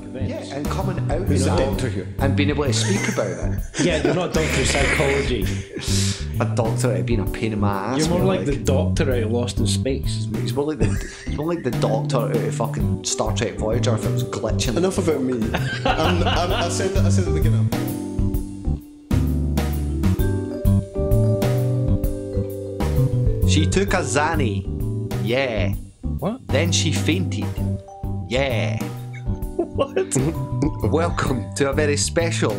events. Yeah, and coming out There's of a that doctor here. and being able to speak about it. Yeah, you're not a doctor of psychology. A doctor at being a pain in my ass. You're more like the doctor out of Lost in Space. He's more like the doctor out of fucking Star Trek Voyager if it was glitching. Enough about me. I said that at the beginning. She took a Zanny. Yeah. What? Then she fainted. Yeah. What? Welcome to a very special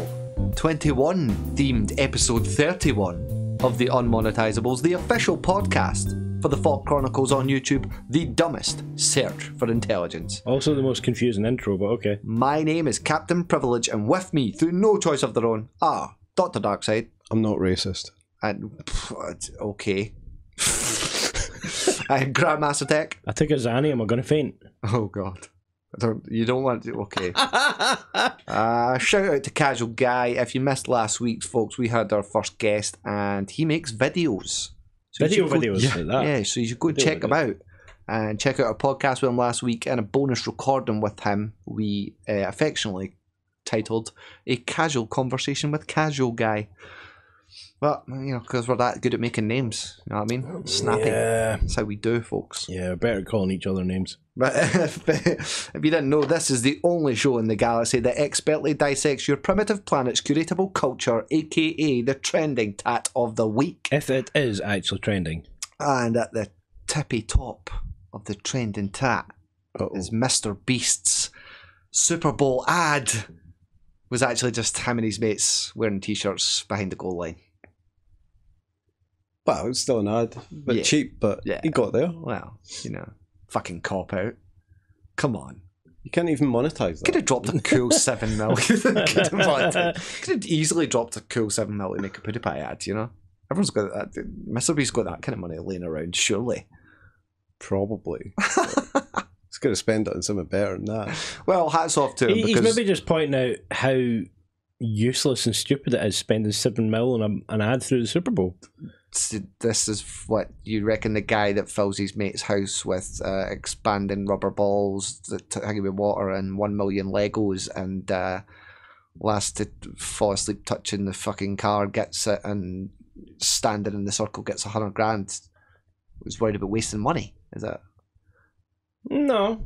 21 themed episode 31 of the Unmonetisables, the official podcast for the FAWK Chronicles on YouTube, the dumbest search for intelligence. Also the most confusing intro, but okay. My name is Cpt Privilege, and with me, through no choice of their own, are Dr. Darkside. I'm not racist. And, okay. And Grandmaster Tech. I took a Zanny, am I going to faint? Oh God. You don't want to, okay. Shout out to Casual Guy. If you missed last week, folks, we had our first guest and he makes videos. So Videos yeah, like that. Yeah, so you should go check him out and check out our podcast with him last week and a bonus recording with him we affectionately titled A Casual Conversation with Casual Guy. Well, you know, because we're that good at making names, you know what I mean? Snappy. Yeah. That's how we do, folks. Yeah, better calling each other names. But if you didn't know, this is the only show in the galaxy that expertly dissects your primitive planet's curatable culture, aka the trending tat of the week. If it is actually trending. And at the tippy top of the trending tat is Mr. Beast's Super Bowl ad. Was actually just him and his mates wearing t-shirts behind the goal line. Well, it's still an ad. But Yeah. cheap, but Yeah. he got there. Well, you know, fucking cop out. Come on. You can't even monetize that. Could have dropped a cool 7 mil. Could have easily dropped a cool 7 mil to make a Pewdiepie ad, you know? Everyone's got that. Mr. Beast's got that kind of money laying around, surely. Probably. He's going to spend it on something better than that. Well, hats off to him. He's maybe just pointing out how useless and stupid it is spending 7 mil on an ad through the Super Bowl. This is what you reckon the guy that fills his mate's house with expanding rubber balls that hang with water and 1 million Legos and last to fall asleep touching the fucking car gets it and standing in the circle gets 100 grand was worried about wasting money, is that? No.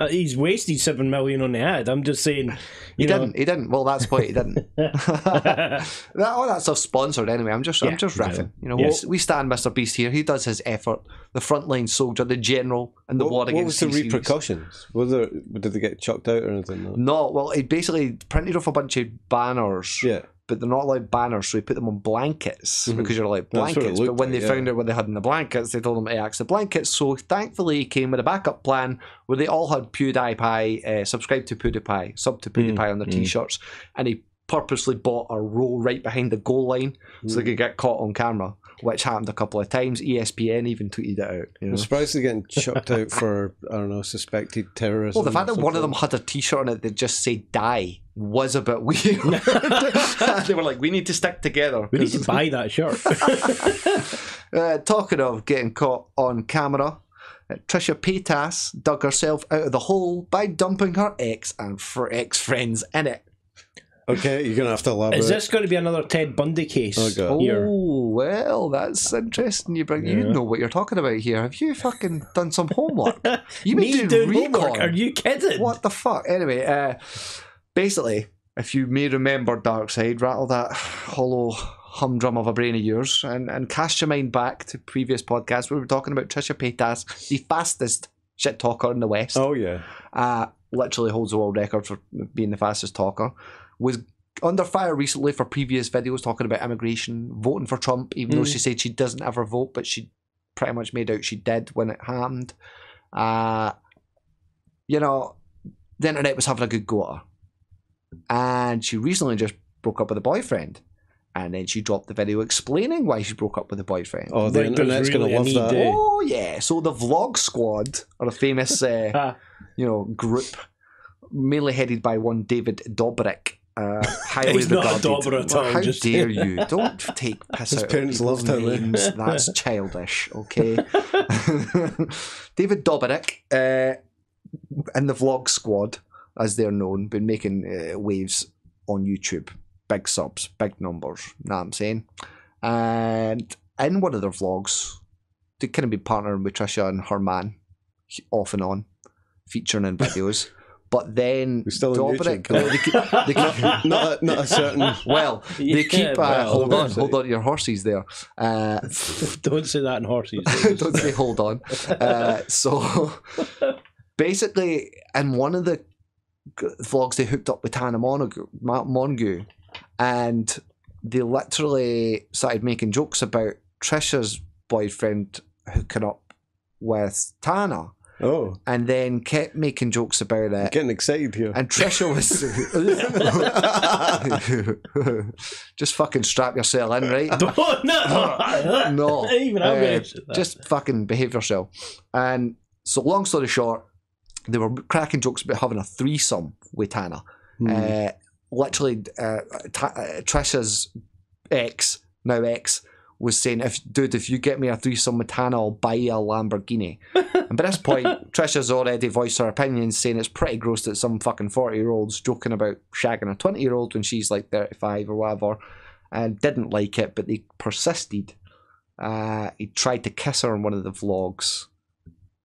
He's wasted 7 million on the ad. I'm just saying. He didn't. Well, that's the point. He didn't. That stuff's sponsored anyway. I'm just riffing. You know, Yes. we stand Mr. Beast here. He does his effort. The frontline soldier, the general, and the war against. What was the CCs. repercussions? Did they get chucked out or anything? No, well, he basically printed off a bunch of banners. Yeah. But they're not allowed banners, so he put them on blankets because you're allowed That's what it blankets. But looked when like, they found out what they had in the blankets, they told them to axe the blankets. So thankfully, he came with a backup plan where they all had Pewdiepie, subscribe to Pewdiepie, sub to Pewdiepie on their t-shirts, and he purposely bought a row right behind the goal line so they could get caught on camera, which happened a couple of times. ESPN even tweeted it out. You know? I'm surprised they're getting chucked out for, I don't know, suspected terrorism. Well, the fact that one of them had a t-shirt on it that just said die was a bit weird. They were like, we need to stick together. We need to buy that shirt. Talking of getting caught on camera, Trisha Paytas dug herself out of the hole by dumping her ex and ex-friends in it. Okay, you're going to have to elaborate. Is this going to be another Ted Bundy case? Oh, God. Here? Oh, well, that's interesting. You know what you're talking about here. Have you fucking done some homework? You Me been doing recon. homework? Are you kidding? What the fuck? Anyway, basically, if you may remember Darkside, rattle that hollow humdrum of a brain of yours and cast your mind back to previous podcasts where we were talking about Trisha Paytas, the fastest shit talker in the West. Oh, yeah. Literally holds the world record for being the fastest talker. Was under fire recently for previous videos talking about immigration, voting for Trump, even though she said she doesn't ever vote, but she pretty much made out she did when it happened. You know, the internet was having a good go at her. And she recently just broke up with a boyfriend. And then she dropped the video explaining why she broke up with a boyfriend. Oh, the internet's really going to love that. Oh, yeah. So the Vlog Squad are a famous group, mainly headed by one David Dobrik. Highly He's not a regarded. dauber at all, How just- dare you? Don't take piss His out parents of people's loved him, eh? names. That's childish, okay? David Dobrik in the Vlog Squad as they're known, been making waves on YouTube. Big subs, big numbers, know what I'm saying? And in one of their vlogs, they kind of been partnering with Trisha and her man, off and on, featuring in videos. But then We're still on Dobrik, YouTube. they keep Not a certain. well, they keep. Hold on to your horses there. Don't say that in horses. Don't say hold on. So basically, in one of the vlogs, they hooked up with Tana Mongu, and they literally started making jokes about Trisha's boyfriend hooking up with Tana. Oh. And then kept making jokes about it. Getting excited here. And Trisha was just fucking strap yourself in, right? No. Even just fucking behave yourself. And so long story short, they were cracking jokes about having a threesome with Tana. Literally, Trisha's ex, now ex, was saying, if you get me a threesome with Tana, I'll buy you a Lamborghini. And by this point, Trisha's already voiced her opinion, saying it's pretty gross that some fucking 40-year-old's joking about shagging a 20-year-old when she's like 35 or whatever, and didn't like it, but they persisted. He tried to kiss her in one of the vlogs,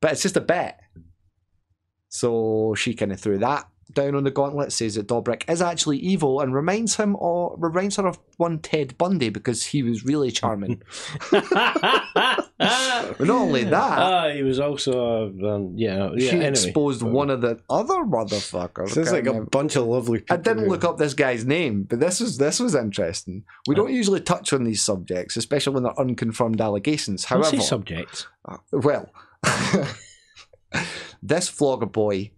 but it's just a bit. So she kind of threw that down on the gauntlet, says that Dobrik is actually evil, and reminds her of one Ted Bundy because he was really charming. But not only that, he was also she anyway. exposed one of the other motherfuckers. Sounds like a bunch of lovely people. I didn't look up this guy's name, but this was interesting. We don't usually touch on these subjects, especially when they're unconfirmed allegations. Don't However, say subjects. Well, this vlogger boy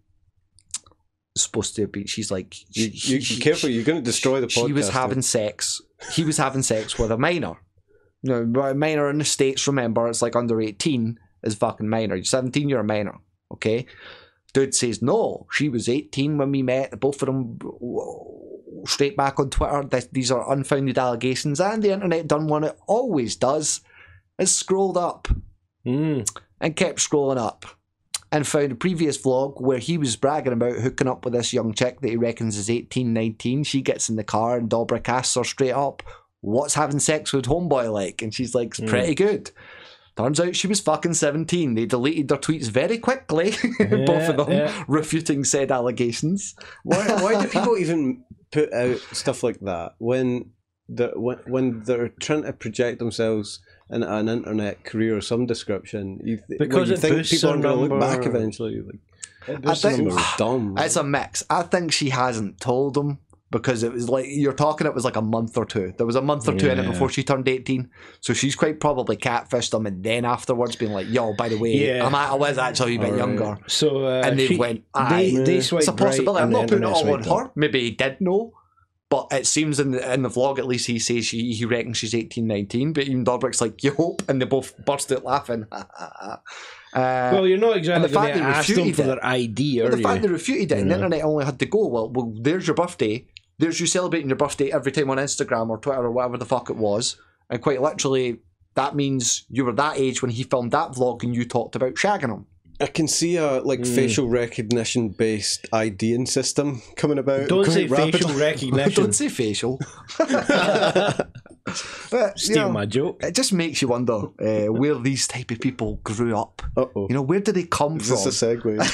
supposed to be. She's like, You careful, you're going to destroy the podcast. He was having sex with a minor. You know, a minor in the States, remember, it's like under 18 is fucking minor. You're 17, you're a minor. Okay? Dude says, no, she was 18 when we met. Both of them straight back on Twitter. These are unfounded allegations. And the internet done what it always does, is scrolled up. And kept scrolling up. And found a previous vlog where he was bragging about hooking up with this young chick that he reckons is 18, 19. She gets in the car and Dobrik asks her straight up, what's having sex with homeboy like? And she's like, it's pretty good. Turns out she was fucking 17. They deleted their tweets very quickly, both of them, refuting said allegations. Why do people even put out stuff like that when they're trying to project themselves in an internet career of some description? Because you it think boosts people aren't going to look their back number. eventually. Like, it boosts the number of dumb. It's a mix. I think she hasn't told him because it was like, you're talking, it was like a month or two. There was a month or two in it before she turned 18. So she's quite probably catfished him and then afterwards been like, yo, by the way, I was actually a bit younger. So, and they went, aye, they it's a swiped possibility. right I'm not putting it all on swiped her. Maybe he did know. But it seems in the vlog, at least, he says he reckons she's 18, 19. But even Dobrik's like, you hope? And they both burst out laughing. Well, you're not exactly the fact going to they ask them refuted for it. their ID, are The fact they you? refuted it, and the internet only had to go, well, there's your birthday. There's you celebrating your birthday every time on Instagram or Twitter or whatever the fuck it was. And quite literally, that means you were that age when he filmed that vlog and you talked about shagging him. I can see a facial recognition based IDing system coming about. Don't say rapidly. facial recognition. Don't say facial. But, Steal my joke. It just makes you wonder where these type of people grew up. Uh-oh. You know, where did they come Is from? this a segue? I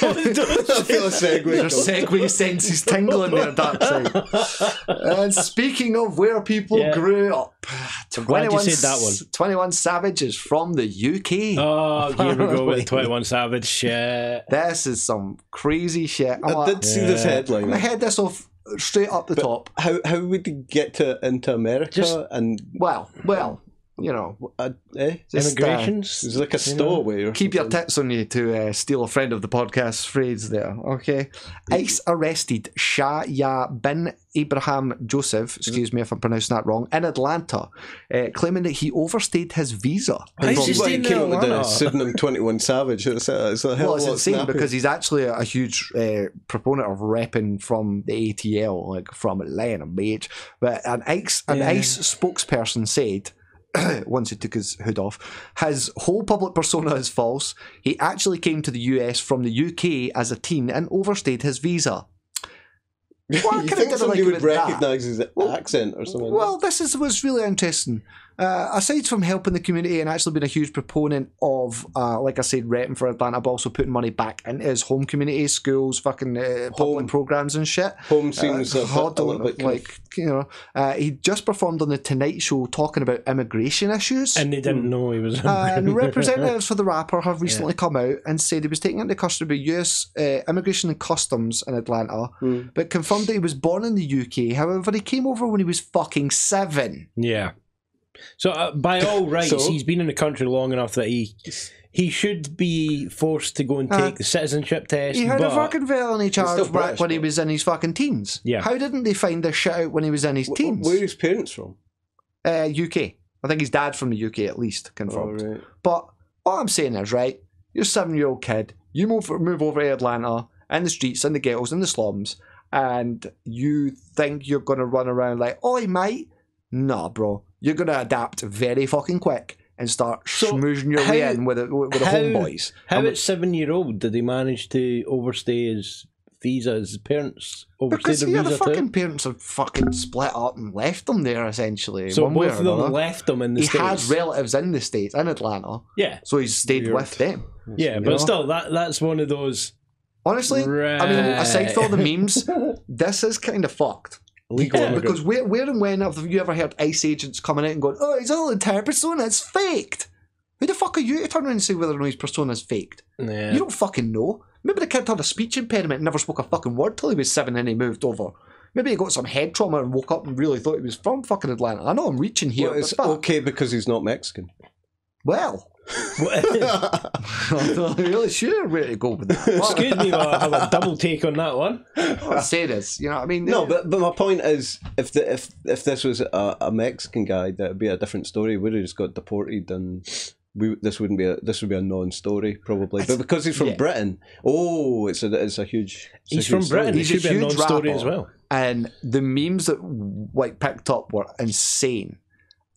feel a segue. Your segue sense is tingling there, Darkside. And speaking of where people grew up, Glad you said that one. 21 Savages from the UK. Oh, here we go with 21 Savage shit. This is some crazy shit. I did see this I'm headline. gonna head this off straight up the top. How would he get into America and Well, you know, Immigrations? It's like a stowaway. Or keep your something. tits on you to steal a friend of the podcast phrase there, okay? ICE arrested Shah Ya bin Abraham Joseph, excuse me if I'm pronouncing that wrong, in Atlanta, claiming that he overstayed his visa. Why is he This is why he staying came in up with the Atlanta? pseudonym 21 Savage. It's a hell Well, of it's a lot insane snappier. because he's actually a huge proponent of repping from the ATL, like from Atlanta, bitch. But an ICE spokesperson said, once he took his hood off, his whole public persona is false. He actually came to the US from the UK as a teen and overstayed his visa. Well, I You kinda think didn't somebody like would about that. recognise his accent or something? Well, this is what's really interesting. Aside from helping the community and actually being a huge proponent of, like I said, repping for Atlanta, but also putting money back into his home community, schools, fucking public programs and shit. Home seems a little bit he just performed on the Tonight Show talking about immigration issues. And they didn't know he was. And representatives for the rapper have recently come out and said he was taken into custody by US Immigration and Customs in Atlanta, but confirmed that he was born in the UK. However, he came over when he was fucking 7. Yeah. So by all rights, he's been in the country long enough that he should be forced to go and take the citizenship test. He had a fucking felony charge back when he British, was in his fucking teens. Yeah. How didn't they find this shit out when he was in his teens? Where are his parents from? UK. I think his dad's from the UK at least, confirmed. Right. But what I'm saying is, right, you're a 7-year-old kid, you move over to Atlanta, in the streets, in the ghettos, in the slums, and you think you're going to run around like, oi, mate? Nah, bro. You're going to adapt very fucking quick and start schmoozing your way in with the homeboys. How at 7-year-old did he manage to overstay his visa? His parents overstayed their visa the fucking too? parents are fucking split up and left them there, essentially. So one way both or of them another. left them in the States? He has relatives in the States, in Atlanta. Yeah. So he's stayed with them. Yeah, but still, that's one of those... Honestly, I mean, aside from all the memes, this is kind of fucked. Because where and when have you ever heard ICE agents coming out and going, oh, his whole entire persona is faked? Who the fuck are you to turn around and say whether or not his persona is faked? Yeah. You don't fucking know. Maybe the kid had a speech impairment and never spoke a fucking word till he was 7 and he moved over. Maybe he got some head trauma and woke up and really thought he was from fucking Atlanta. I know I'm reaching here. Well, it's okay because he's not Mexican. Well, I'm not really sure where to go with that. Excuse me, I have a double take on that one. I'll say this, you know what I mean? No, but my point is, if this was a Mexican guy, that'd be a different story. We'd have just got deported, and this would be a non-story probably. But because he's from Britain, it's a huge. He's from Britain. He should be a non-story as well. And the memes that picked up were insane.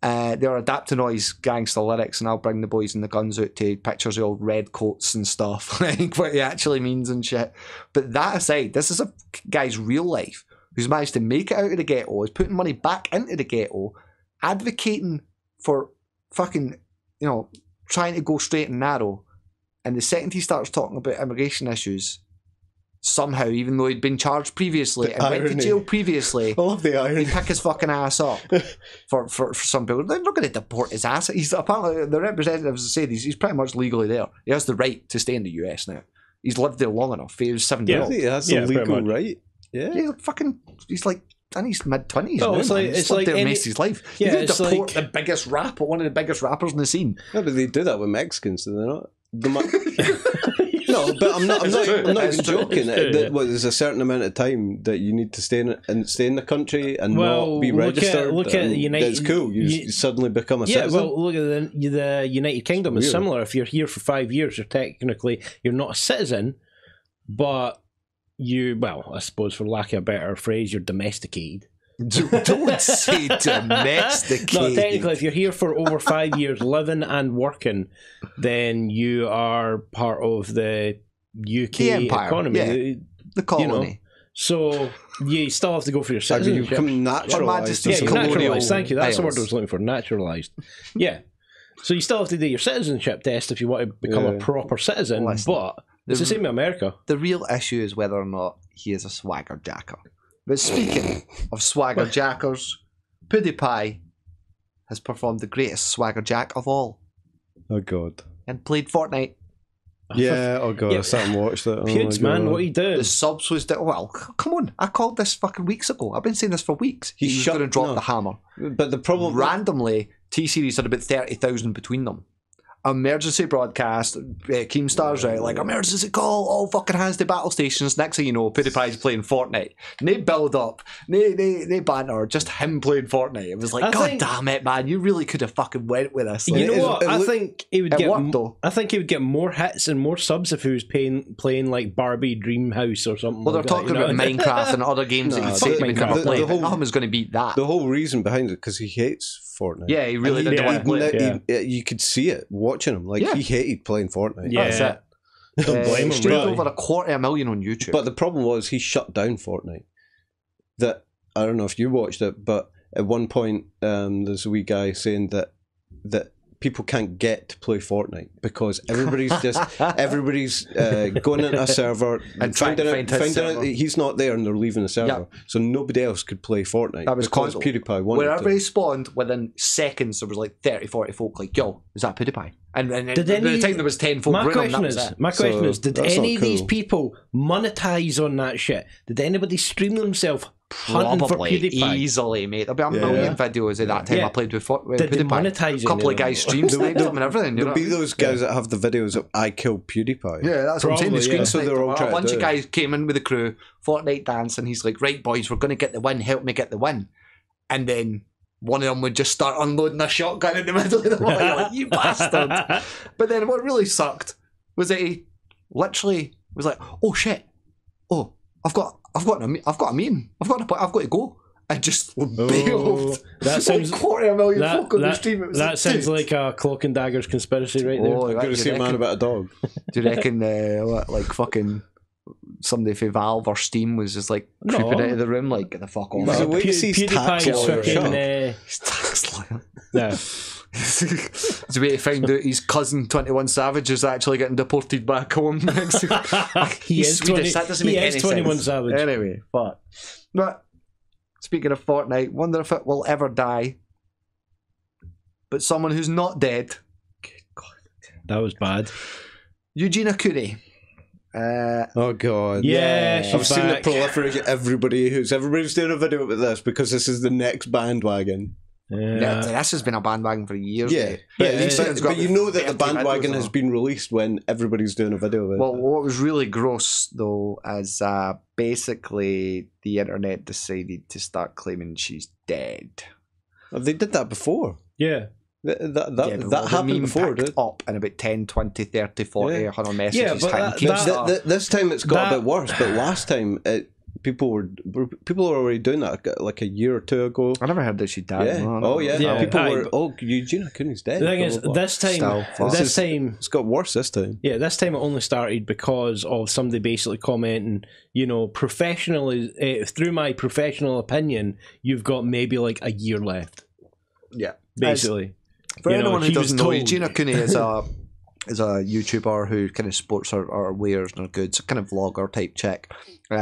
They were adapting all his gangster lyrics, and I'll bring the boys and the guns out to pictures of old red coats and stuff, like what he actually means and shit. But that aside, this is a guy's real life who's managed to make it out of the ghetto, is putting money back into the ghetto, advocating for fucking, trying to go straight and narrow. And the second he starts talking about immigration issues, somehow, even though he'd been charged previously and went to jail previously, I love the irony. he'd pick his fucking ass up for some people. They're not going to deport his ass. He's apparently, the representatives said he's pretty much legally there. He has the right to stay in the US now. He's lived there long enough. He was 7 years old. That's a legal right. Yeah. He's like in his mid-20s. Oh, it's like there most of his life. Yeah, you could deport the biggest rapper, one of the biggest rappers in the scene. Yeah, but they do that with Mexicans, do they not? No, but I'm not even joking. There's a certain amount of time that you need to stay in the country and not be registered. Look at the United. It's cool. You suddenly become a citizen. Yeah, well, look at the United Kingdom. It's similar. If you're here for 5 years, you're not a citizen, but I suppose for lack of a better phrase, you're domesticated. Don't say domesticated. No, technically, if you're here for over 5 years living and working, then you are part of the UK economy. The colony. So you still have to go for your citizenship. You become naturalised. Naturalised. Thank you. That's the word I was looking for. Naturalised. Yeah. So you still have to do your citizenship test if you want to become a proper citizen. But it's the same in America. The real issue is whether or not he is a swagger jacker. But speaking of swagger jackers, Pewdiepie has performed the greatest swagger jack of all. Oh God! And played Fortnite. Yeah. Oh God! I sat and watched it. Pewds, man, what are you doing? The subs was come on! I called this fucking weeks ago. I've been saying this for weeks. He was going to drop the hammer. But the problem, randomly, T-Series had about 30,000 between them. Emergency broadcast, Keemstar's out, like, emergency call, all fucking hands to battle stations. Next thing you know, Pewdiepie's playing Fortnite. No build up, no banter, just him playing Fortnite. It was like, God damn it, man, you really could have fucking went with us. Like, you know what? I think he would get more hits and more subs if he was playing like Barbie Dream House or something. Well, they're talking about Minecraft and other games that you'd say Minecraft play. Nothing was going to beat that. The whole reason behind it, because he hates Fortnite. Yeah, he really didn't want to play it. You could see it watching him. Like, he hated playing Fortnite. Yeah. That's it. Don't blame him, straight really. over 250,000 on YouTube. But the problem was he shut down Fortnite. that I don't know if you watched it, but at one point there's a wee guy saying that people can't get to play Fortnite because everybody's going into a server and finding out that he's not there and they're leaving the server. So nobody else could play Fortnite. That was because Pewdiepie wanted wherever he spawned, within seconds there was like 30, 40 folk like, yo, is that Pewdiepie? And by the time there was 10 folk, my question is, did any of these people monetize on that shit? Did anybody stream themselves hunting for Pewdiepie? Easily, mate. There'll be a million videos of that time I played with Pewdiepie. Did they monetize? A couple of guys stream sniped them and everything. There'll be those guys that have the videos of I killed Pewdiepie. Yeah, that's what I'm saying. The screen so they're all a bunch of guys came in with the crew, Fortnite dance, and he's like, right boys, we're going to get the win, help me get the win. And then one of them would just start unloading a shotgun in the middle of the wall. Like, you bastard. But then what really sucked was that he literally was like, oh shit, oh, I've got a meme, I've got to go. I just bailed. That sounds like 250,000 folk on the stream. That sounds like a Cloak and Daggers conspiracy right there. I'm going to see a man about a dog. Do you reckon like fucking somebody for Valve or Steam was just like creeping out of the room like, get the fuck off? No, He's tax lawyer. No. It's a way to find out his cousin 21 Savage is actually getting deported back home. He's Swedish. That doesn't make any sense. 21 Savage. Anyway, but speaking of Fortnite, wonder if it will ever die. But someone who's not dead. Good God. That was bad. Eugenia Cooney. Oh God! Yeah, I've seen it proliferate. Everybody's doing a video about this because this is the next bandwagon. Yeah, this has been a bandwagon for years. Yeah, but you know that the bandwagon has been released when everybody's doing a video of it. Well, what was really gross though is basically the internet decided to start claiming she's dead. They did that before. Yeah. That happened before, did up in about 10, 20, 30, 40, 100 messages. Yeah, but this time it's got a bit worse, but last time people were already doing that like a year or two ago. I never heard that she died. Yeah. People were, Eugenia Cooney's dead. The thing is, this time it's got worse this time. Yeah, this time it only started because of somebody basically commenting, professionally, through my professional opinion, you've got maybe like a year left. Yeah. Basically. For anyone who doesn't know, Eugenia Cooney is a YouTuber who kind of sports her wares and her goods, kind of vlogger type chick.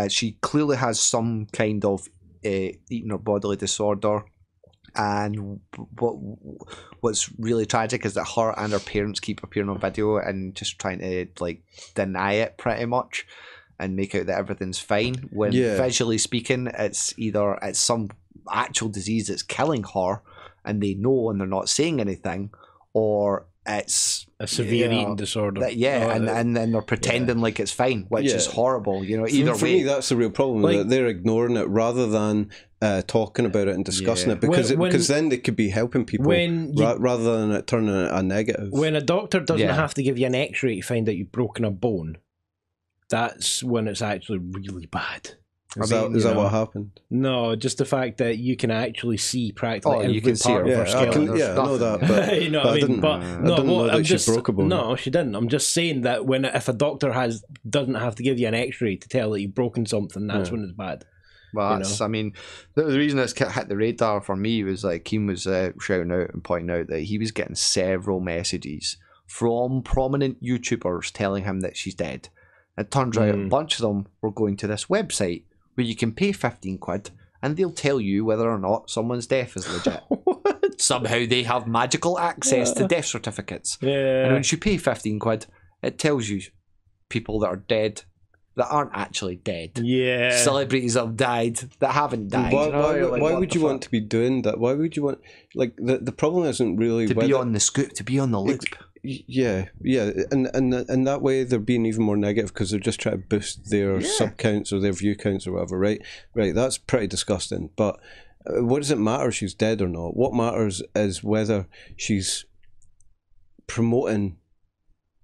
She clearly has some kind of eating or bodily disorder, and what's really tragic is that her and her parents keep appearing on video and just trying to like deny it pretty much and make out that everything's fine, when visually speaking it's some actual disease that's killing her and they know and they're not saying anything, or it's a severe eating disorder. And then they're pretending like it's fine, which is horrible. Either for way, me, that's the real problem. That they're ignoring it rather than talking about it and discussing it, because then they could be helping people rather than it turning a negative. When a doctor doesn't have to give you an X-ray to find out you've broken a bone, that's when it's actually really bad. Is that what happened? No, just the fact that you can actually see practically every part of her skeleton. I know that, but you know what I mean. But I didn't know that she broke a bone. No, she didn't. I'm just saying that if a doctor doesn't have to give you an X-ray to tell that you've broken something, that's when it's bad. Well, I mean, the reason this hit the radar for me was like Keane was shouting out and pointing out that he was getting several messages from prominent YouTubers telling him that she's dead. It turns out a bunch of them were going to this website where you can pay 15 quid and they'll tell you whether or not someone's death is legit. Somehow they have magical access to death certificates. Yeah. And once you pay 15 quid, it tells you people that are dead that aren't actually dead. Yeah. Celebrities have died that haven't died. Why would you want to be doing that? Why would you want... Like, the problem isn't really... To be on the scoop, to be on the loop. Yeah, and that way they're being even more negative because they're just trying to boost their sub counts or their view counts or whatever, right? That's pretty disgusting. But what does it matter if she's dead or not? What matters is whether she's promoting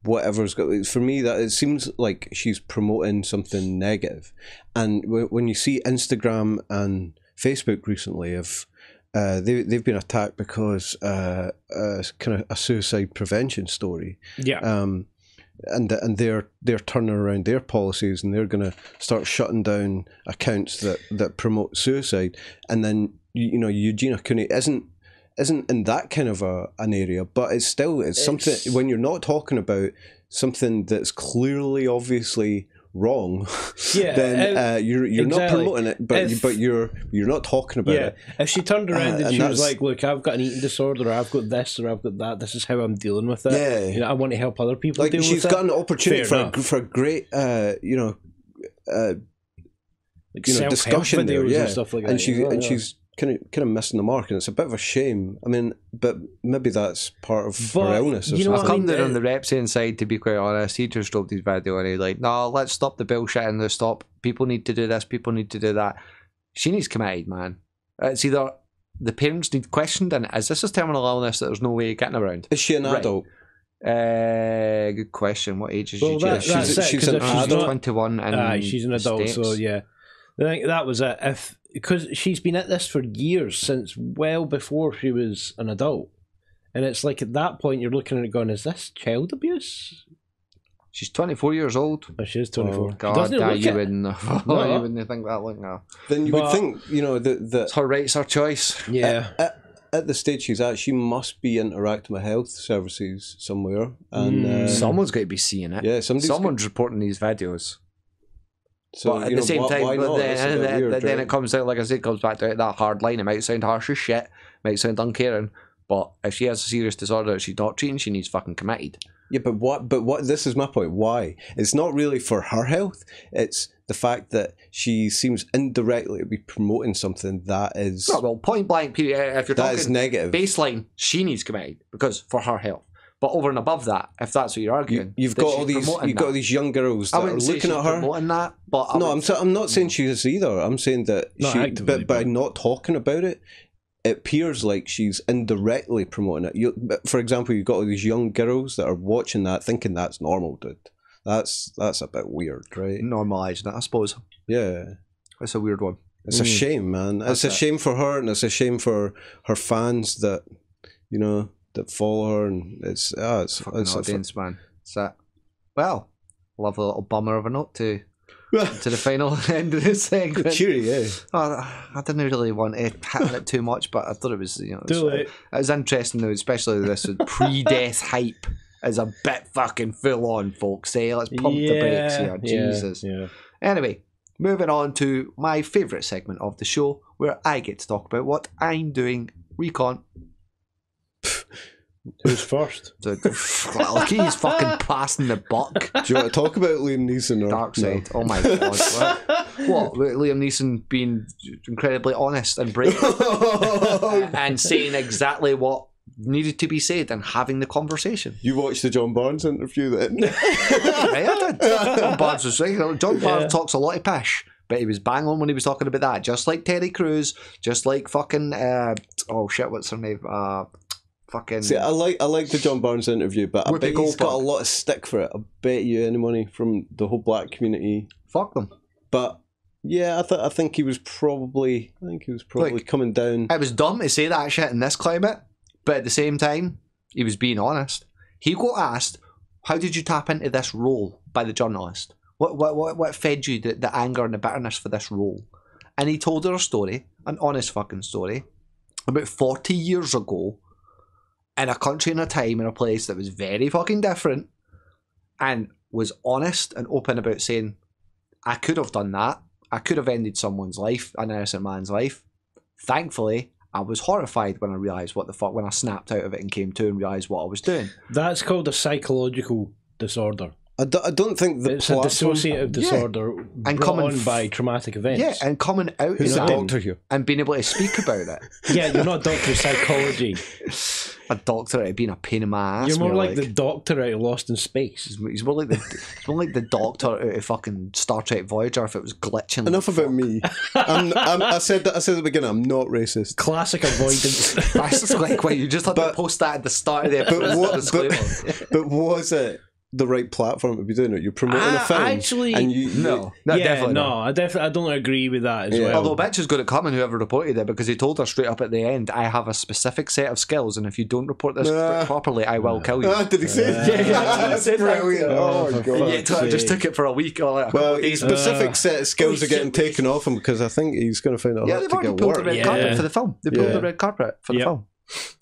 whatever's got. For me, that it seems like she's promoting something negative. And when you see Instagram and Facebook recently of they've been attacked because kind of a suicide prevention story. Yeah. and they're turning around their policies, and they're going to start shutting down accounts that promote suicide. And then Eugenia Cooney isn't in that kind of an area, but it's something when you're not talking about something that's clearly obviously wrong, then you're exactly. Not promoting it, but you're not talking about it. If she turned around and she was like, "Look, I've got an eating disorder, or I've got this, or I've got that. This is how I'm dealing with it. Yeah, I want to help other people deal with it." She's got an opportunity for a great, discussion there, and stuff like that. And she's kind of missing the mark, and it's a bit of a shame. I mean, but maybe that's part of her illness. I've come there on the Repsian side, to be quite honest. He just dropped his video and he's like, "No, let's stop the bullshit and let's stop. People need to do this. People need to do that." She needs committed, man. It's either the parents need questioned, and is this a terminal illness that there's no way of getting around? Is she an adult? Good question. What age is Eugenia? She's an adult. 21, and she's an adult. So yeah, I think that was it. Because she's been at this for years, since well before she was an adult. And it's like at that point you're looking at it going, is this child abuse? She's 24 years old. Oh, she is 24. Oh, God, you wouldn't think that like now. Then you would think, that it's her right, it's her choice. Yeah. At the stage she's at, she must be interacting with health services somewhere. And someone's got to be seeing it. Yeah, someone's reporting these videos. So but at the same time, then it comes out, like I said, it comes back to that hard line. It might sound harsh as shit, might sound uncaring, but if she has a serious disorder that she's not treating, she needs fucking committed. Yeah, but what? This is my point. Why? It's not really for her health. It's the fact that she seems indirectly to be promoting something that is. No, well, point blank. Period. If you're that talking is negative. Baseline, she needs committed because for her health. But over and above that, if that's what you're arguing, you've got all these young girls that are looking at her. That, but I'm not saying she is either. I'm saying that but by not talking about it, it appears like she's indirectly promoting it. For example, you've got all these young girls that are watching that, thinking that's normal, dude. That's a bit weird, right? Normalising it, I suppose. Yeah, it's a weird one. It's a shame, man. It's a shame for her, and it's a shame for her fans that that follow her, and it's audience, man. So, well, lovely little bummer of a note to the final end of this segment. Cheery, yeah. I didn't really want to hit on it too much, but I thought it was, it was interesting though, especially this with pre-death hype is a bit fucking full on, folks. Let's pump the brakes here. Jesus. Yeah. Anyway, moving on to my favourite segment of the show, where I get to talk about what I'm doing. Recon. Who's first? Like he's fucking passing the buck. Do you want to talk about Liam Neeson or Darkside? No. Oh my God! What? Liam Neeson being incredibly honest and brave and saying exactly what needed to be said and having the conversation. You watched the John Barnes interview then? I did. John Barnes was right. John Barnes talks a lot of pish, but he was bang on when he was talking about that. Just like Terry Crews, just like fucking what's her name? Fucking. See, I like the John Barnes interview, but I bet he's got a lot of stick for it. I bet you any money from the whole black community. Fuck them. But yeah, I think he was probably coming down. It was dumb to say that shit in this climate, but at the same time, he was being honest. He got asked, "How did you tap into this role?" by the journalist. What fed you the anger and the bitterness for this role? And he told her a story, an honest fucking story, about 40 years ago, in a country and a time and a place that was very fucking different, and was honest and open about saying, I could have done that. I could have ended someone's life, an innocent man's life. Thankfully, I was horrified when I realised when I snapped out of it and came to and realised what I was doing. That's called a psychological disorder. I don't think it's a dissociative disorder and brought on by traumatic events. Yeah, and coming out who's a doctor here and being able to speak about it. Yeah, you're not a doctor of psychology. A doctor out of being a pain in my ass. You're more like the doctor out of Lost in Space. He's more like the doctor out of fucking Star Trek Voyager if it was glitching. Enough about me. I said at the beginning, I'm not racist. Classic avoidance. That's just like when you just had to post that at the start of the episode. But was it the right platform to be doing it. You're promoting a film, actually, and you definitely not. I don't agree with that as well. Although bitch is good at coming, whoever reported it, because he told her straight up at the end, I have a specific set of skills, and if you don't report this properly, I will kill you. Did he say that? That's brilliant. Oh my god! I just took it for a week. His specific set of skills are getting taken off him because I think he's going to find it hard they've to already get pulled work. the red carpet for the film. They pulled the red carpet for the film.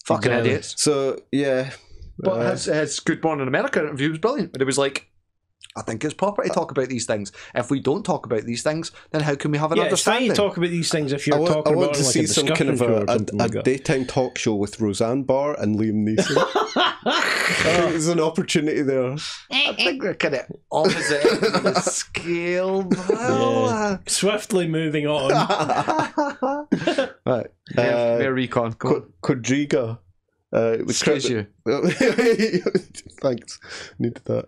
Fucking idiots. So yeah. But his Good Morning America interview was brilliant. But it was like, I think it's proper to talk about these things. If we don't talk about these things, then how can we have an understanding? It's fine to talk about these things if you're talking about I want to see like some kind of a daytime talk show with Roseanne Barr and Liam Neeson. I think there's an opportunity there. I think we're kind of opposite ends of the scale. Swiftly moving on. Right. Mere recon. Quadriga. Excuse you. Thanks. Needed that.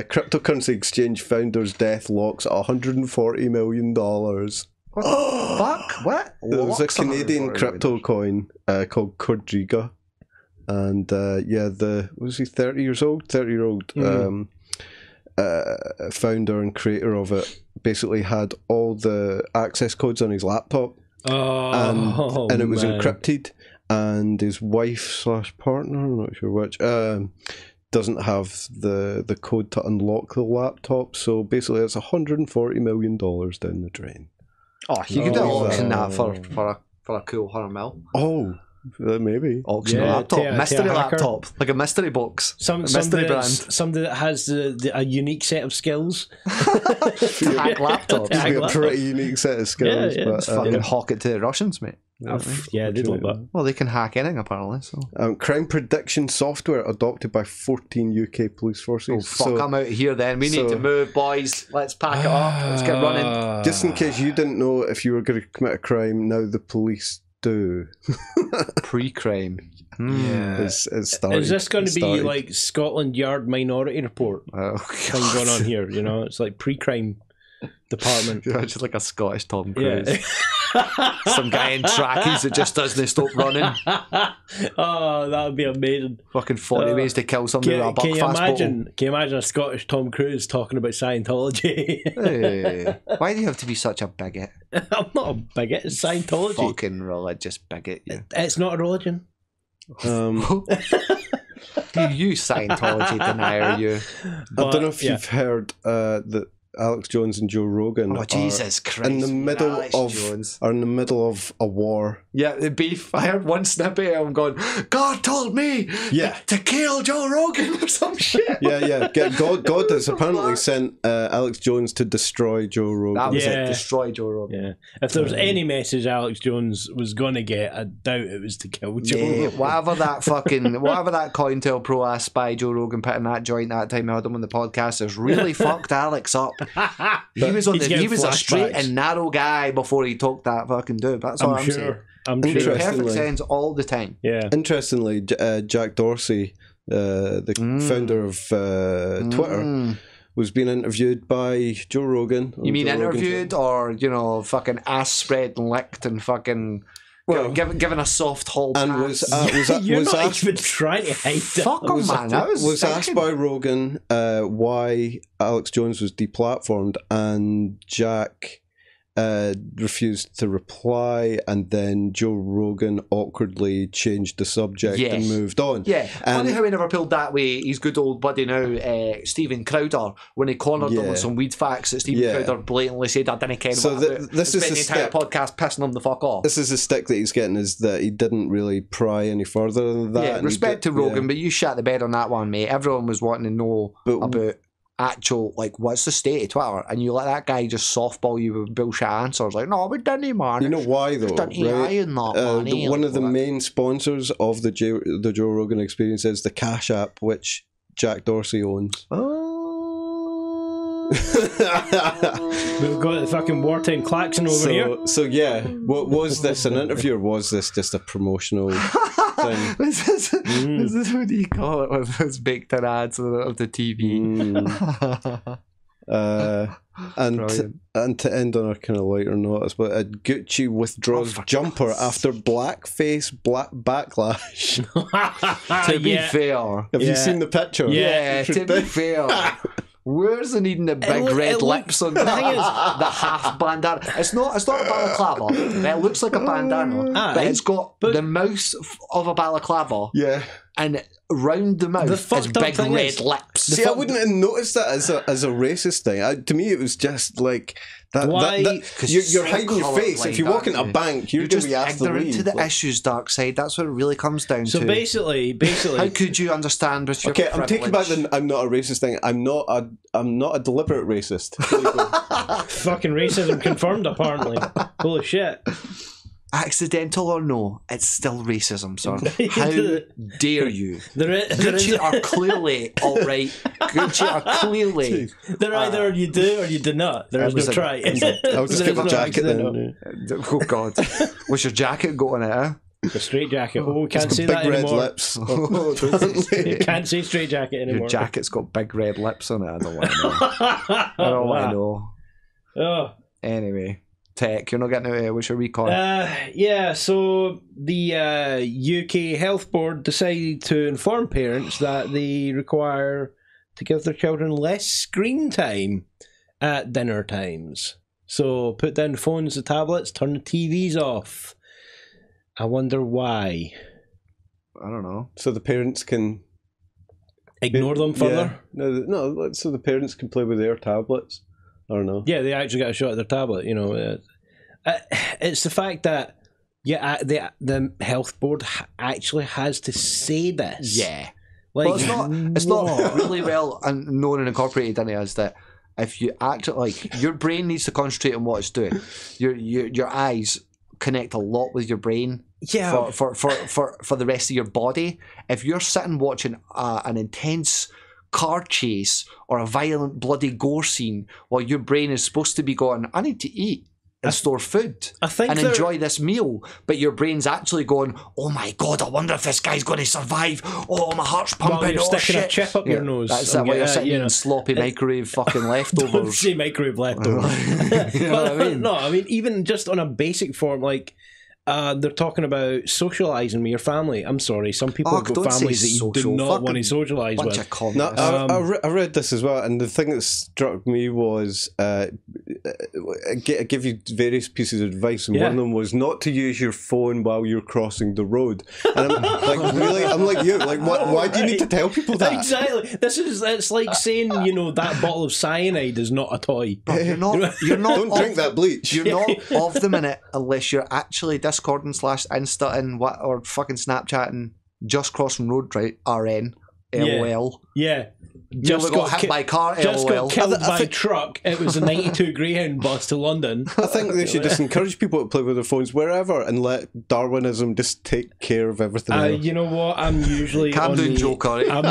Cryptocurrency exchange founder's death locks $140 million. What the fuck? What? There was a Canadian crypto coin called Quadriga. And was he 30 years old? 30-year-old founder and creator of it basically had all the access codes on his laptop. And it was encrypted. And his wife/partner, I'm not sure which, doesn't have the code to unlock the laptop. So basically, it's $140 million down the drain. Oh, you could auction that for a cool $100 million. Maybe auction a laptop, mystery laptop, like a mystery box, mystery brand. Somebody that has a unique set of skills. Hack laptops. A pretty unique set of skills. Yeah, but fucking hawk it to the Russians, mate. Yeah, they love that. Well, they can hack anything apparently. So crime prediction software adopted by 14 UK police forces. I'm out here then. We need to move, boys. Let's pack it up. Let's get running. Just in case you didn't know if you were going to commit a crime, now the police do. Pre-crime. It's starting. Is this going to be like Scotland Yard Minority Report thing going on here? You know, it's like pre-crime department. Just like a Scottish Tom Cruise. Some guy in trackies that just doesn't stop running. Oh, that would be amazing. Fucking 40 ways to kill somebody with a buckfast bottle. Can you imagine a Scottish Tom Cruise talking about Scientology? Hey, why do you have to be such a bigot? I'm not a bigot, it's Scientology. Fucking religious bigot, you. It's not a religion. You Scientology denier, you. I don't know if you've heard that Alex Jones and Joe Rogan Jesus Christ, in the middle of a war. Yeah, the beef. I heard one snippet of him going, God told me to kill Joe Rogan or some shit. Yeah. God has apparently sent Alex Jones to destroy Joe Rogan. That was it, destroy Joe Rogan. Yeah. If there was any message Alex Jones was going to get, I doubt it was to kill Joe Rogan. Whatever that COINTELPRO Pro ass spy Joe Rogan put in that joint that time I had him on the podcast has really fucked Alex up. He was a straight and narrow guy before he took that fucking dude. That's all I'm saying. I'm sure. Perfect sense all the time. Yeah. Interestingly, Jack Dorsey, the founder of Twitter, was being interviewed by Joe Rogan. You mean interviewed or, fucking ass spread and licked and fucking given a soft hall pass? And You're not even trying to hide that. Fuck him, man. Was asked by Rogan why Alex Jones was deplatformed, and Jack refused to reply, and then Joe Rogan awkwardly changed the subject and moved on. Yeah, funny how he never pulled that way. He's good old buddy now, Stephen Crowder, when he cornered him with some weed facts that Stephen Crowder blatantly said I didn't care about. This is the entire podcast pissing him the fuck off. This is the stick that he's getting, is that he didn't really pry any further than that. Yeah, respect to Rogan, but you shat the bed on that one, mate. Everyone was wanting to know about actual, what's the state of Twitter, and you let that guy just softball you with bullshit answers like, no, we didn't, man. You know why though, right? One of the main sponsors of the Joe Rogan Experience is the Cash App, which Jack Dorsey owns. We've got the fucking wartime klaxon over here. So yeah, what was this, an interview, or was this just a promotional thing? This is what do you call it with those baked in ads of the TV? And to end on a kind of lighter note, it's about Gucci withdraws jumper after blackface backlash. To be fair, have you seen the picture? Yeah, to be fair. Where's the needing the big red lips on the half bandana? It's not a balaclava. It looks like a bandana, but it's got the mouth of a balaclava. Yeah. And round the mouth is big red lips. See, I wouldn't have noticed that as a racist thing. To me, it was just like that. Why? You're hiding your face. If you walk into a bank, you're going to be asked to leave. Ignorant to the issues, Darkside. That's what it really comes down to. So basically, how could you understand with your Okay, privilege? I'm taking back the I'm not a racist thing. I'm not a deliberate racist. Fucking racism confirmed, apparently. Holy shit. Accidental or no, it's still racism, sir. How dare you? Gucci are clearly alright. Gucci are clearly. They're either you do or you do not. There is no try. I'll just get my jacket then. Oh God. What's your jacket got on it, eh? A straight jacket. Oh, we can't say big that red anymore. Lips. You can't say straight jacket anymore. Your jacket's got big red lips on it. I don't want to know. I don't want to know. Oh. Anyway. Tech, you're not getting out. What's your recon? Yeah, so the UK Health Board decided to inform parents that they require to give their children less screen time at dinner times. So put down the phones, the tablets, turn the TVs off. I wonder why. I don't know. So the parents can ignore them further? Yeah. No, so the parents can play with their tablets. I don't know. Yeah, they actually got a shot at their tablet. You know, it's the fact that the health board actually has to say this. Yeah, like well, it's not really well known and incorporated in it as that if you act like your brain needs to concentrate on what it's doing. Your eyes connect a lot with your brain. Yeah. For the rest of your body. If you're sitting watching an intense car chase or a violent bloody gore scene while your brain is supposed to be going, I need to eat and store food and enjoy this meal, but your brain's actually going, oh my God, I wonder if this guy's going to survive. Oh, my heart's pumping. While you're sticking a chip up your nose. That's it, while you're sitting eating sloppy microwave fucking leftovers. Don't say microwave leftovers. You know what I mean? No, I mean, even just on a basic form, like, they're talking about socialising with your family. I'm sorry, some people have got families that you do not want to socialise with. No, I read this as well, and the thing that struck me was I give you various pieces of advice, and one of them was not to use your phone while you're crossing the road. And I'm like, really? I'm like you. Like, why do you need to tell people that? Exactly. It's like saying, you know, that bottle of cyanide is not a toy. But you're not. Don't drink that bleach. You're not of the minute unless you're actually Discording / Insta or fucking Snapchatting just crossing road, right? RN, LOL. Yeah. Just got hit by car, just LOL. got killed by a truck. It was a 92 Greyhound bus to London. I think they should just encourage people to play with their phones wherever and let Darwinism just take care of everything else. You know what? I'm usually I'm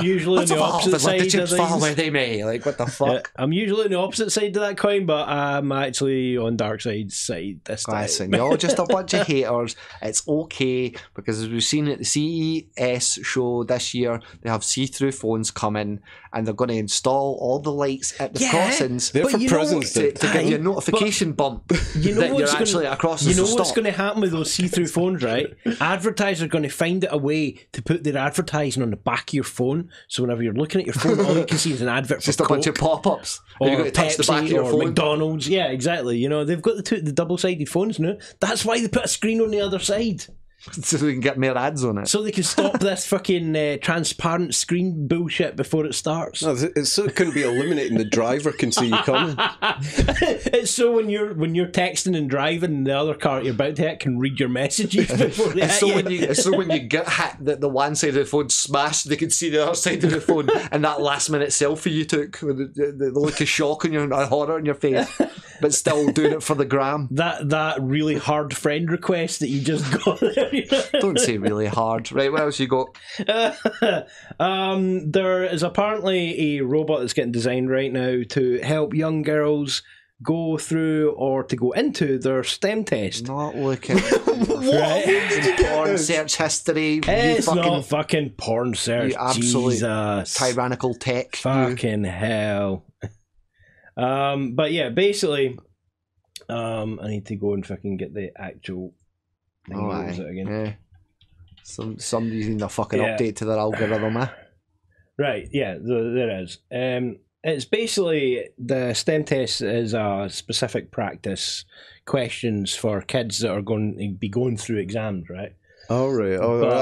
usually on the opposite side of things. Where they may. Like, what the fuck? I'm usually on the opposite side of that coin, but I'm actually on Darkside's side this time. Listen, you're just a bunch of haters. It's okay, because as we've seen at the CES show this year, they have see-through phones coming, and they're going to install all the lights at the crossings. They're for presents to get you a notification bump you know that you're actually across the You know stop. what's going to happen with those see-through phones, right? Advertisers are going to find a way to put their advertising on the back of your phone, so whenever you're looking at your phone, all you can see is an advert for just a Coke, bunch of pop-ups. or you've got to touch Pepsi, the back of your or phone. McDonald's. Yeah, exactly. You know, they've got the double-sided phones now. That's why they put a screen on the other side. So we can get more ads on it. So they can stop this fucking transparent screen bullshit before it starts. No, it's so it couldn't be illuminating. The driver can see you coming. It's so when you're texting and driving, the other car you're about to hit can read your messages before they hit so when you get hit, the one side of the phone smashed, they can see the other side of the phone, and that last minute selfie you took with the look of shock and horror on your face, but still doing it for the gram. That really hard friend request that you just got there. Don't say really hard. Right, what else you got? There is apparently a robot that's getting designed right now to help young girls go through or to go into their STEM test. Not looking. Right? Did you get Porn this? search history. It's not fucking porn search. You absolute Jesus. tyrannical tech. Fucking hell. But yeah, basically, I need to go and fucking get the actual thing. Oh, What was it again? Yeah. Somebody's need a fucking update to their algorithm, eh? Right, yeah, there is. It's basically the STEM test is a specific practice questions for kids that are going to be going through exams, right? Oh, right. I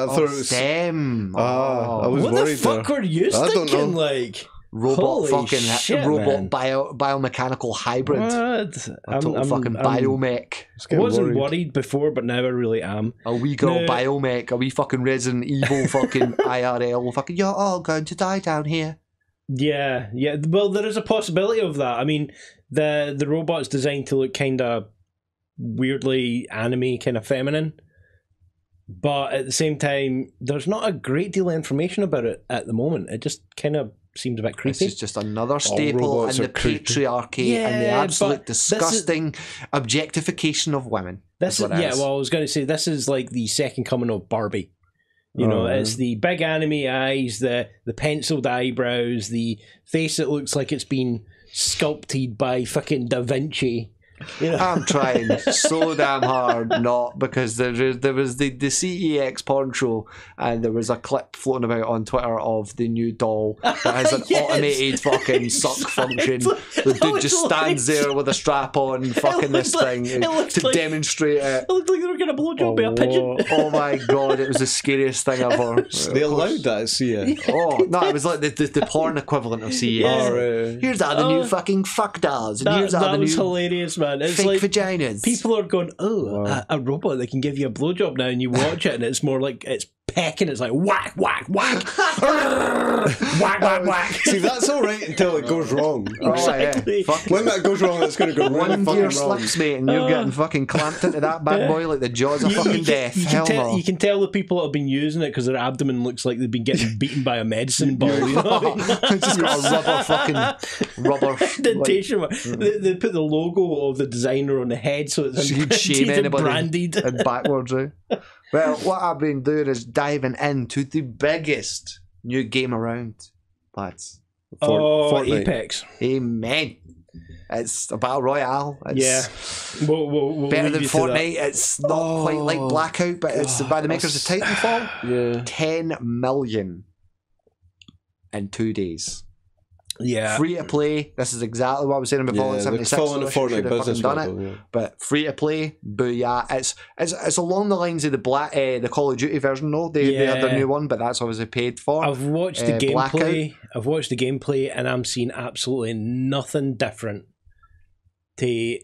thought it was STEM. I was What worried the fuck there. were you I don't thinking? know. Like Robot holy fucking shit, robot man. biomechanical hybrid. What? A total fucking biomech. I wasn't worried before, but now I really am. A wee girl No. biomech, a wee fucking Resident Evil fucking IRL fucking you're all going to die down here. Yeah. Well, there is a possibility of that. I mean, the robot's designed to look kind of weirdly anime, kind of feminine. But at the same time, there's not a great deal of information about it at the moment. It just kind of seems a bit creepy. This is just another staple in robots the are creepy. patriarchy and the Yeah, absolute but this disgusting objectification of women. This is, what it is. well, I was going to say, this is like the second coming of Barbie. You know, it's the big anime eyes, the penciled eyebrows, the face that looks like it's been sculpted by fucking Da Vinci. You know? I'm trying so damn hard not, because there was the CEX porn show, and there was a clip floating about on Twitter of the new doll that has an Yes. automated fucking suck function. The dude just stands there with a strap on fucking this thing to demonstrate it. It looked like they were going to blowjob by a pigeon. Oh my god, it was the scariest thing ever. They allowed that at CEX. Oh no, it was like the porn equivalent of CEX. Yeah. Here's how the new fucking fuck does, and here's how That the was new hilarious, man. It's fake like vaginas. people are going, a robot that can give you a blowjob now, and you watch it, and it's more like it's pecking. It's like whack, whack, whack, whack, whack, whack. See, that's all right until it goes wrong. Exactly. Oh, yeah. Fuck. When that goes wrong, it's going to go really One fucking gear wrong. slips, mate, and you're getting fucking clamped into that bad boy like the jaws of fucking death. Hell no. You can tell the people that have been using it because their abdomen looks like they've been getting beaten by a medicine ball. You know what I mean? It's just got a rubber Dentation. They put the logo of the designer on the head so it's So you'd shame imprinted and anybody branded. and backwards, eh? Well, what I've been doing is diving into the biggest new game around, lads. Fortnite. Apex. Amen. It's a battle royale. It's We'll better leave than you to that. Fortnite. It's not quite like Blackout, but it's by the makers of Titanfall. Yeah. 10 million in 2 days. Yeah. Free to play. This is exactly what I was saying about Fallout Yeah, they're 76. following the so I should Fortnite have business fucking done it. model. Yeah. But free to play, booyah! It's along the lines of the Call of Duty version. though. They had their new one, but that's obviously paid for. I've watched the gameplay. Blackout. I've watched the gameplay, and I'm seeing absolutely nothing different to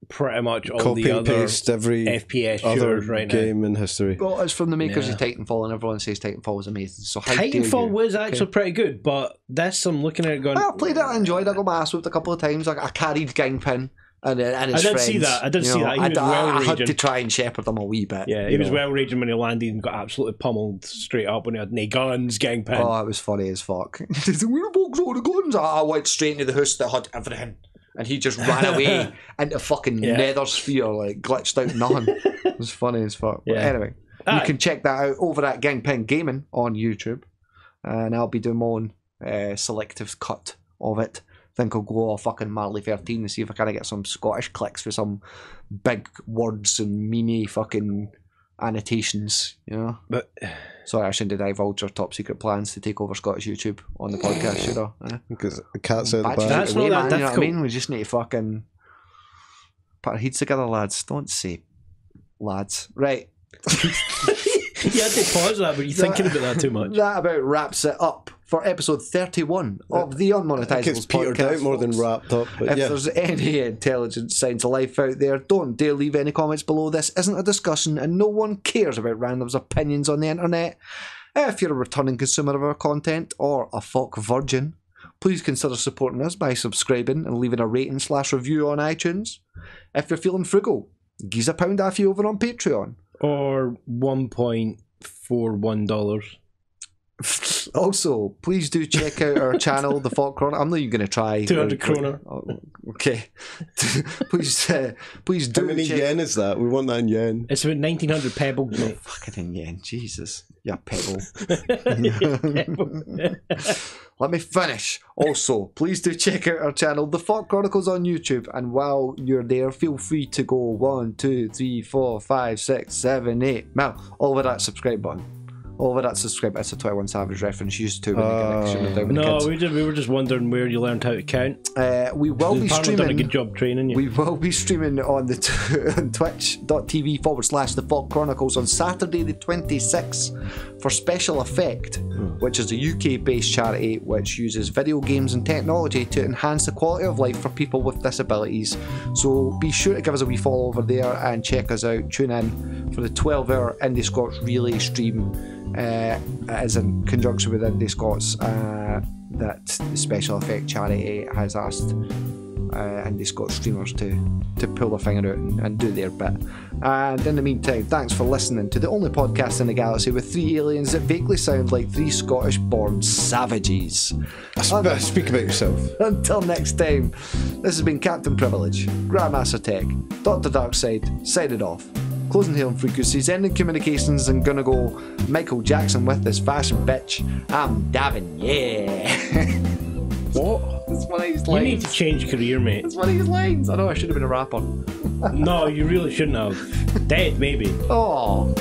pretty much all Copy the and other paste every FPS other shooters right now. game in history. Well, it's from the makers Yeah. of Titanfall, and everyone says Titanfall was amazing. So how dare Titanfall you? was actually pretty good, but this I'm looking at it going. I played it, I enjoyed it. I got my ass whipped a couple of times. I carried Gangpin and his I did friends. see that. I did you see know. that. He was I well had to raging. try and shepherd him a wee bit. Yeah, he you was know. well raging when he landed and got absolutely pummeled straight up when he had no guns, Gangpin. Oh, it was funny as fuck. Where box all the guns? I went straight into the house that had everything. And he just ran away into fucking nether sphere, like glitched out nothing. It was funny as fuck. But anyway, you can check that out over at Gangpin Gaming on YouTube. And I'll be doing my own selective cut of it. I think I'll go off fucking Marley 13 and see if I can get some Scottish clicks for some big words and meany fucking annotations, you know? But sorry, I shouldn't divulge our top secret plans to take over Scottish YouTube on the podcast, should I? Because the cat's out the Batch bag. That's it away, not that man, you know what I difficult. mean? We just need to fucking put our heads together, lads. Don't say lads. Right. you had to pause that, but you're thinking about that too much. That about wraps it up for episode 31 of the I think Unmonetisables it's petered podcast. out more than folks. wrapped up. But If yeah. there's any intelligent signs of life out there, don't dare leave any comments below. This isn't a discussion, and no one cares about random's opinions on the internet. If you're a returning consumer of our content, or a FAWK virgin, please consider supporting us by subscribing and leaving a rating/review on iTunes. If you're feeling frugal, geez a pound off you over on Patreon. Or $1.41. Also, please do check out our channel, the FAWK Chronicles. I'm not even going to try. 200 kroner. Oh, okay. please do. How many check. yen is that? We want that in yen. It's about 1900 pebbles, mate. Fucking in yen, Jesus. Yeah, pebble. Let me finish. Also, please do check out our channel, The FAWK Chronicles on YouTube. And while you're there, feel free to go 1, 2, 3, 4, 5, 6, 7, 8. Now, over that subscribe button. Over that subscribe. It's a 21 Savage reference. Used to when you get shooting down the kids. We were just wondering where you learned how to count. We will be streaming. Done a good job training you. We will be streaming on the on twitch.tv/The FAWK Chronicles on Saturday the 26th for Special Effect, which is a UK-based charity which uses video games and technology to enhance the quality of life for people with disabilities. So be sure to give us a wee follow over there and check us out. Tune in for the 12-hour Indi Scots relay stream. As in conjunction with Indi Scots, that the Special Effect charity has asked Indi Scots streamers to pull their finger out and do their bit. And in the meantime, thanks for listening to the only podcast in the galaxy with 3 aliens that vaguely sound like 3 Scottish-born savages. Speak about yourself. Until next time, this has been Captain Privilege, Grandmaster Tech, Dr. Darkside, signing off. Closing hailing frequencies, ending communications, and gonna go Michael Jackson with this fashion bitch. I'm Davin, yeah. What? That's one of his You lines. need to change career, mate. That's one of his lines. I know I should have been a rapper. No, you really shouldn't have. Dead, maybe. Oh.